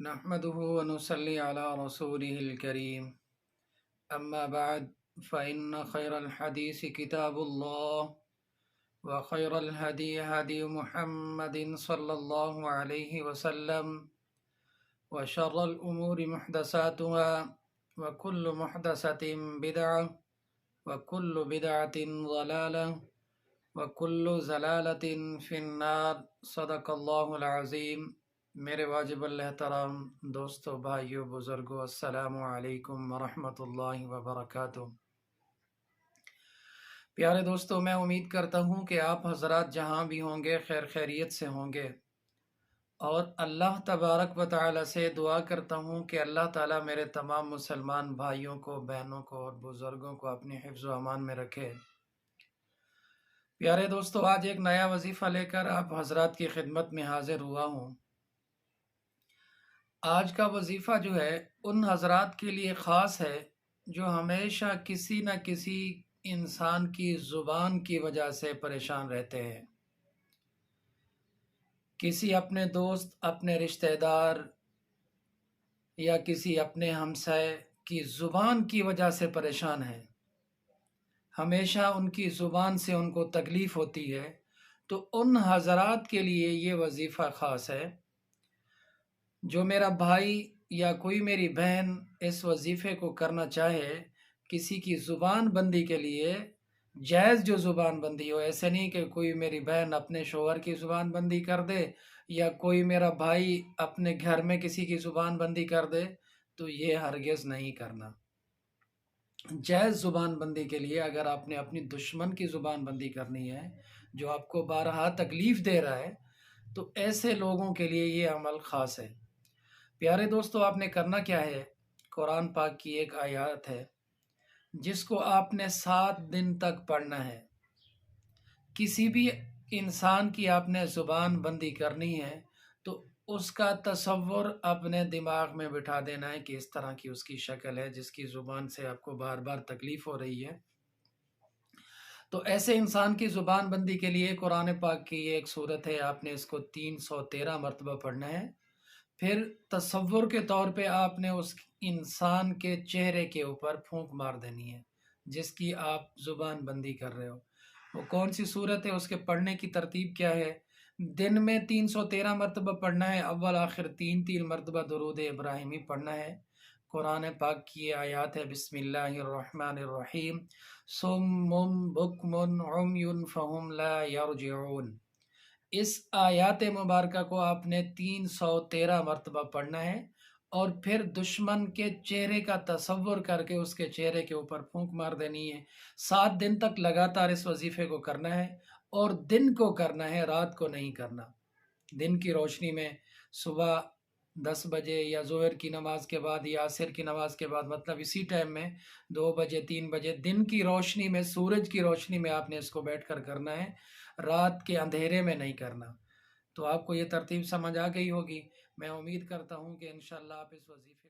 نحمده ونصلي على رسوله الكريم أما بعد فإن خير الحديث كتاب الله وخير الهدي هدي محمد صلى الله عليه وسلم وشر الأمور محدثاتها وكل محدثة بدعة وكل بدعة ضلالة وكل زلالة في النار صدق الله العظيم۔ میرے واجب الحترام دوستو، بھائیو، بزرگو، السلام علیکم ورحمۃ اللہ وبرکاتہ۔ پیارے دوستو، میں امید کرتا ہوں کہ آپ حضرات جہاں بھی ہوں گے خیر خیریت سے ہوں گے، اور اللہ تبارک و تعالی سے دعا کرتا ہوں کہ اللہ تعالی میرے تمام مسلمان بھائیوں کو، بہنوں کو اور بزرگوں کو اپنی حفظ و امان میں رکھے۔ پیارے دوستو، آج ایک نیا وظیفہ لے کر آپ حضرات کی خدمت میں حاضر ہوا ہوں۔ آج کا وظیفہ جو ہے ان حضرات کے لیے خاص ہے جو ہمیشہ کسی نہ کسی انسان کی زبان کی وجہ سے پریشان رہتے ہیں۔ کسی اپنے دوست، اپنے رشتہ دار یا کسی اپنے ہمسائے کی زبان کی وجہ سے پریشان ہیں، ہمیشہ ان کی زبان سے ان کو تکلیف ہوتی ہے۔ تو ان حضرات کے لیے یہ وظیفہ خاص ہے۔ جو میرا بھائی یا کوئی میری بہن اس وظیفے کو کرنا چاہے، کسی کی زبان بندی کے لیے، جائز جو زبان بندی ہو، ایسے نہیں کہ کوئی میری بہن اپنے شوہر کی زبان بندی کر دے یا کوئی میرا بھائی اپنے گھر میں کسی کی زبان بندی کر دے، تو یہ ہرگز نہیں کرنا۔ جائز زبان بندی کے لیے اگر آپ نے اپنی دشمن کی زبان بندی کرنی ہے جو آپ کو بارہا تکلیف دے رہا ہے، تو ایسے لوگوں کے لیے یہ عمل خاص ہے۔ پیارے دوستو، آپ نے کرنا کیا ہے؟ قرآن پاک کی ایک آیات ہے جس کو آپ نے 7 دن تک پڑھنا ہے۔ کسی بھی انسان کی آپ نے زبان بندی کرنی ہے تو اس کا تصور اپنے دماغ میں بٹھا دینا ہے کہ اس طرح کی اس کی شکل ہے جس کی زبان سے آپ کو بار بار تکلیف ہو رہی ہے۔ تو ایسے انسان کی زبان بندی کے لیے قرآن پاک کی یہ ایک صورت ہے، آپ نے اس کو 313 مرتبہ پڑھنا ہے۔ پھر تصور کے طور پہ آپ نے اس انسان کے چہرے کے اوپر پھونک مار دینی ہے جس کی آپ زبان بندی کر رہے ہو۔ وہ کون سی صورت ہے، اس کے پڑھنے کی ترتیب کیا ہے؟ دن میں 313 مرتبہ پڑھنا ہے، اول آخر 3 مرتبہ درود ابراہیمی پڑھنا ہے۔ قرآن پاک کی آیات ہے، بسم اللہ الرحمن الرحیم، صم بکم عمی فہم لا یرجعون۔ اس آیات مبارکہ کو آپ نے 313 مرتبہ پڑھنا ہے، اور پھر دشمن کے چہرے کا تصور کر کے اس کے چہرے کے اوپر پھونک مار دینی ہے۔ 7 دن تک لگاتار اس وظیفے کو کرنا ہے، اور دن کو کرنا ہے، رات کو نہیں کرنا۔ دن کی روشنی میں صبح 10 بجے یا ظہر کی نماز کے بعد یا عصر کی نماز کے بعد، مطلب اسی ٹائم میں 2 بجے 3 بجے دن کی روشنی میں، سورج کی روشنی میں آپ نے اس کو بیٹھ کر کرنا ہے، رات کے اندھیرے میں نہیں کرنا۔ تو آپ کو یہ ترتیب سمجھ آ گئی ہوگی۔ میں امید کرتا ہوں کہ انشاءاللہ آپ اس وظیفے